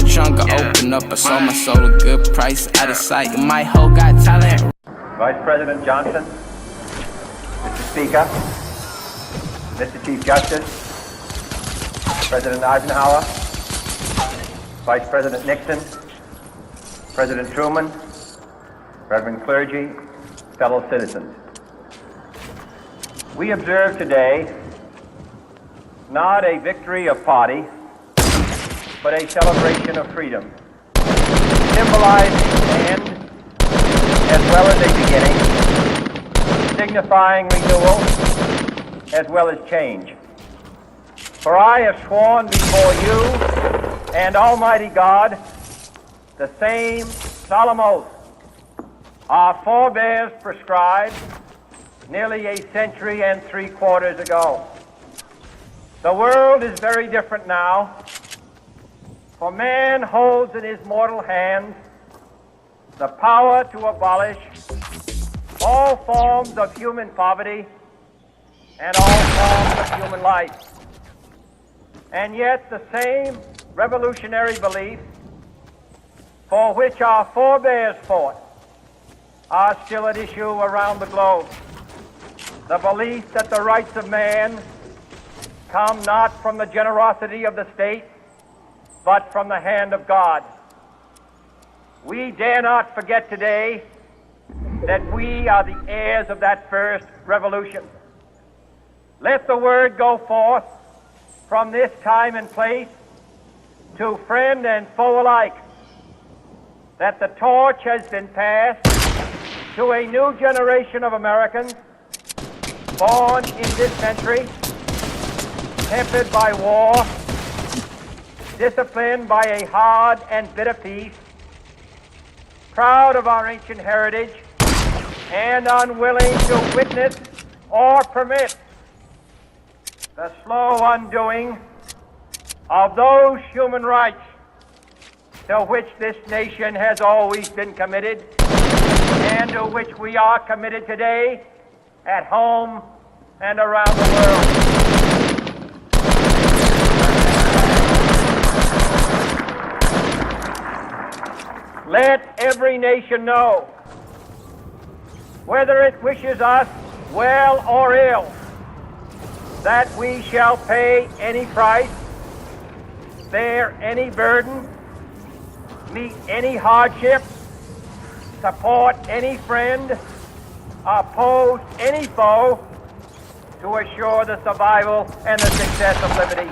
trunk, I open up, I sold my soul a good price, out of sight. And my hoe got talent. Vice President Johnson, Mr. Speaker, Mr. Chief Justice, President Eisenhower, Vice President Nixon, President Truman, Reverend clergy, fellow citizens. We observe today not a victory of party, but a celebration of freedom, symbolizing an end as well as a beginning, signifying renewal as well as change. For I have sworn before you and Almighty God the same solemn oath our forebears prescribed nearly a century and 3/4 ago. The world is very different now, for man holds in his mortal hands the power to abolish all forms of human poverty and all forms of human life. And yet the same revolutionary beliefs for which our forebears fought are still at issue around the globe. The belief that the rights of man come not from the generosity of the state, but from the hand of God. We dare not forget today that we are the heirs of that first revolution. Let the word go forth from this time and place to friend and foe alike that the torch has been passed to a new generation of Americans born in this century, tempered by war, disciplined by a hard and bitter peace, proud of our ancient heritage, and unwilling to witness or permit the slow undoing of those human rights to which this nation has always been committed and to which we are committed today at home and around the world. Let every nation know, whether it wishes us well or ill, that we shall pay any price, bear any burden, meet any hardship, support any friend, oppose any foe to assure the survival and the success of liberty.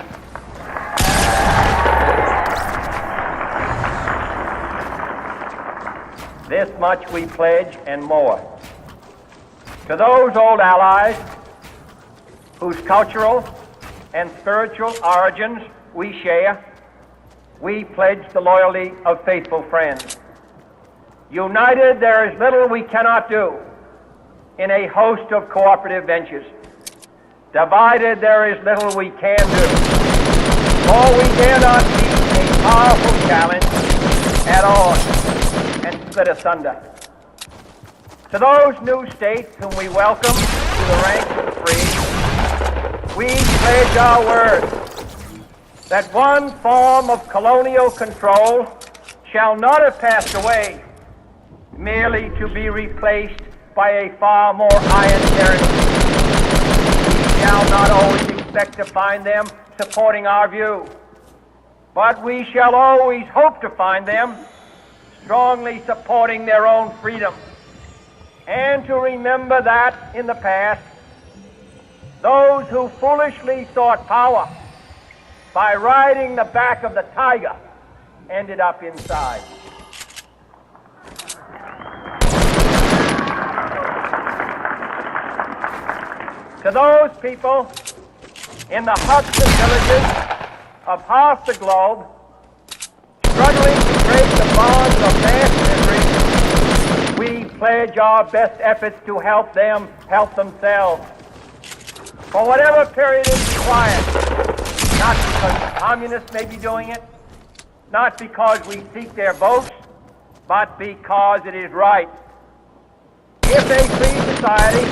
This much we pledge and more. To those old allies whose cultural and spiritual origins we share, we pledge the loyalty of faithful friends. United, there is little we cannot do in a host of cooperative ventures. Divided, there is little we can do, for we dare not meet a powerful challenge at all and split asunder. To those new states whom we welcome to the ranks of the free, we pledge our word that one form of colonial control shall not have passed away, merely to be replaced by a far more iron tyranny. We shall not always expect to find them supporting our view, but we shall always hope to find them strongly supporting their own freedom, and to remember that in the past, those who foolishly sought power by riding the back of the tiger ended up inside. To those people in the huts and villages of half the globe struggling to break the bonds of mass misery, we pledge our best efforts to help them help themselves. For whatever period is required, not because the communists may be doing it, not because we seek their votes, but because it is right. If a free society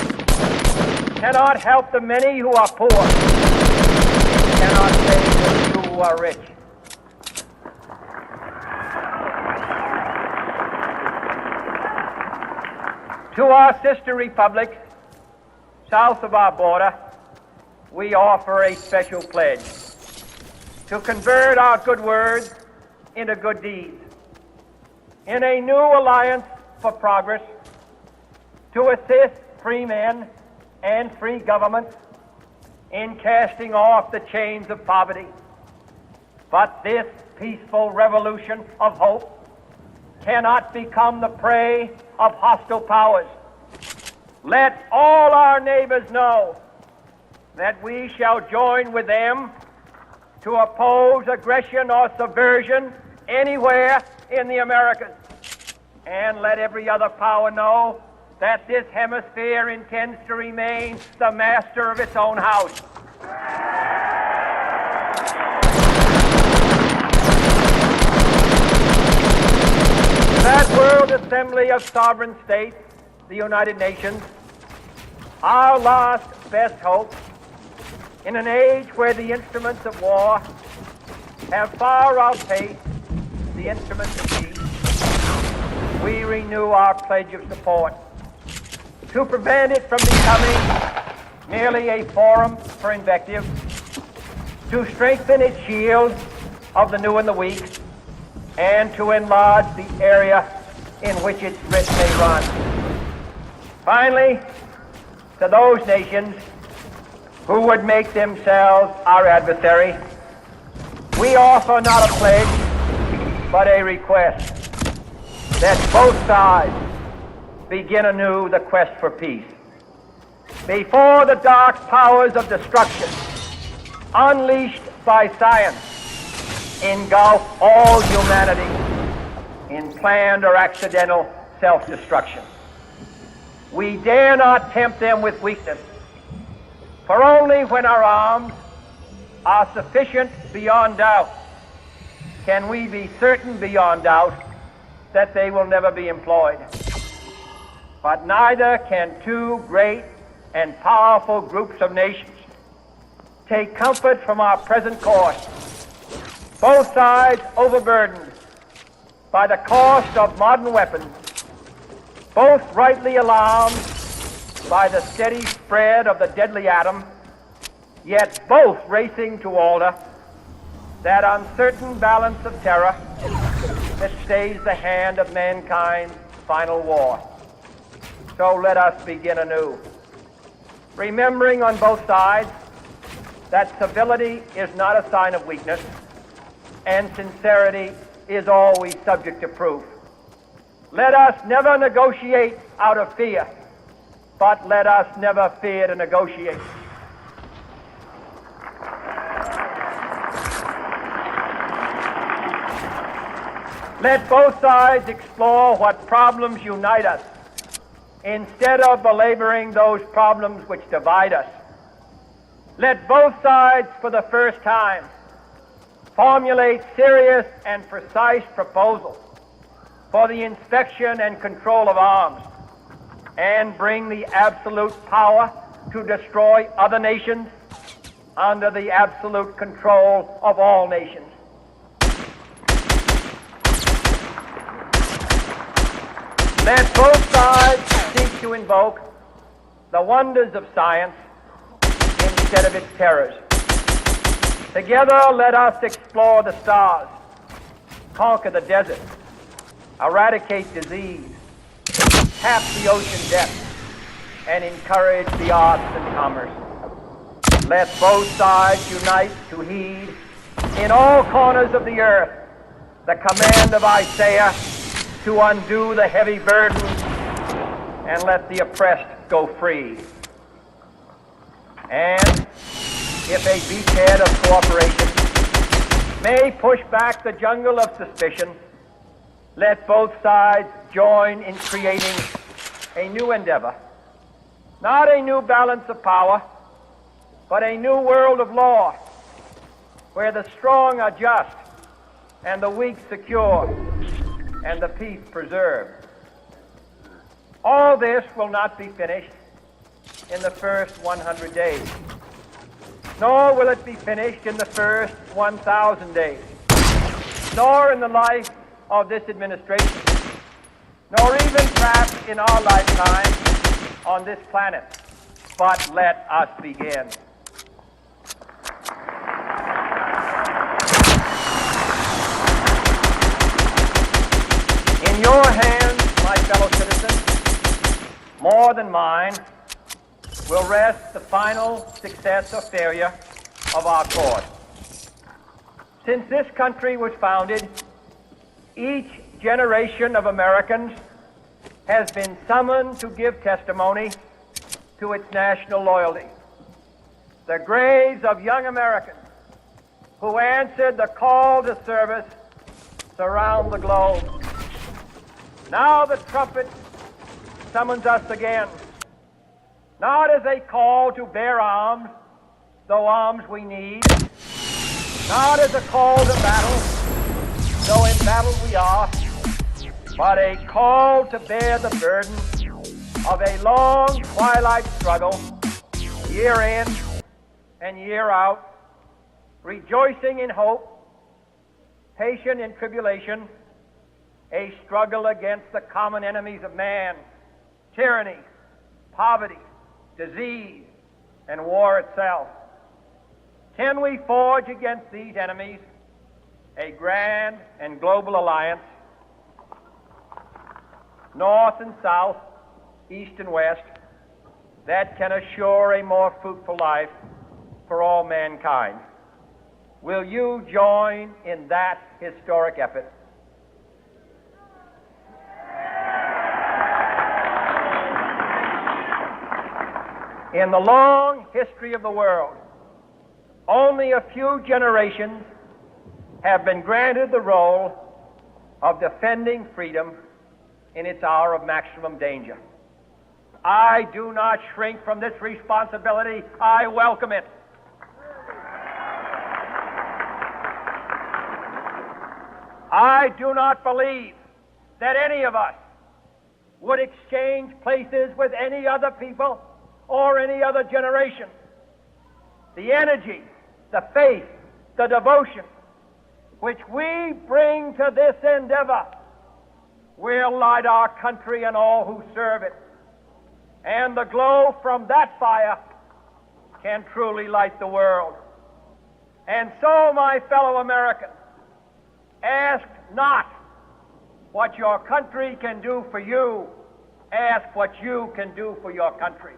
cannot help the many who are poor, it cannot save the few who are rich. To our sister republics south of our border, we offer a special pledge to convert our good words into good deeds. In a new alliance for progress, to assist free men and free governments in casting off the chains of poverty. But this peaceful revolution of hope cannot become the prey of hostile powers. Let all our neighbors know that we shall join with them to oppose aggression or subversion anywhere in the Americas. And let every other power know that this hemisphere intends to remain the master of its own house. That World Assembly of Sovereign States, the United Nations, our last best hope, in an age where the instruments of war have far outpaced the instruments of peace, we renew our pledge of support to prevent it from becoming merely a forum for invective, to strengthen its shield of the new and the weak, and to enlarge the area in which its risk may run. Finally, to those nations who would make themselves our adversary, we offer not a pledge, but a request that both sides begin anew the quest for peace. Before the dark powers of destruction, unleashed by science, engulf all humanity in planned or accidental self-destruction. We dare not tempt them with weakness, for only when our arms are sufficient beyond doubt can we be certain beyond doubt that they will never be employed. But neither can two great and powerful groups of nations take comfort from our present course, both sides overburdened by the cost of modern weapons, both rightly alarmed by the steady spread of the deadly atom, yet both racing to alter that uncertain balance of terror that stays the hand of mankind's final war. So let us begin anew, remembering on both sides that civility is not a sign of weakness, and sincerity is always subject to proof. Let us never negotiate out of fear, but let us never fear to negotiate. Let both sides explore what problems unite us, instead of belaboring those problems which divide us. Let both sides, for the first time, formulate serious and precise proposals for the inspection and control of arms, and bring the absolute power to destroy other nations under the absolute control of all nations. Let both sides seek to invoke the wonders of science instead of its terrors. Together, let us explore the stars, conquer the desert, eradicate disease, tap the ocean depths, and encourage the arts and commerce. Let both sides unite to heed in all corners of the earth the command of Isaiah to undo the heavy burdens and let the oppressed go free. And if a beachhead of cooperation may push back the jungle of suspicion, let both sides join in creating a new endeavor, not a new balance of power, but a new world of law, where the strong are just and the weak secure and the peace preserved. All this will not be finished in the first 100 days, nor will it be finished in the first 1,000 days, nor in the life of this administration. nor even perhaps in our lifetime on this planet. But let us begin. In your hands, my fellow citizens, more than mine, will rest the final success or failure of our cause. Since this country was founded, each generation of Americans has been summoned to give testimony to its national loyalty. The graves of young Americans who answered the call to service surround the globe. Now the trumpet summons us again, not as a call to bear arms, though arms we need, not as a call to battle, though in battle we are, but a call to bear the burden of a long twilight struggle, year in and year out, rejoicing in hope, patient in tribulation, a struggle against the common enemies of man, tyranny, poverty, disease, and war itself. Can we forge against these enemies a grand and global alliance, north and south, east and west, that can assure a more fruitful life for all mankind? Will you join in that historic effort? In the long history of the world, only a few generations have been granted the role of defending freedom in its hour of maximum danger. I do not shrink from this responsibility. I welcome it. I do not believe that any of us would exchange places with any other people or any other generation. The energy, the faith, the devotion which we bring to this endeavor will light our country and all who serve it. And the glow from that fire can truly light the world. And so, my fellow Americans, ask not what your country can do for you. Ask what you can do for your country.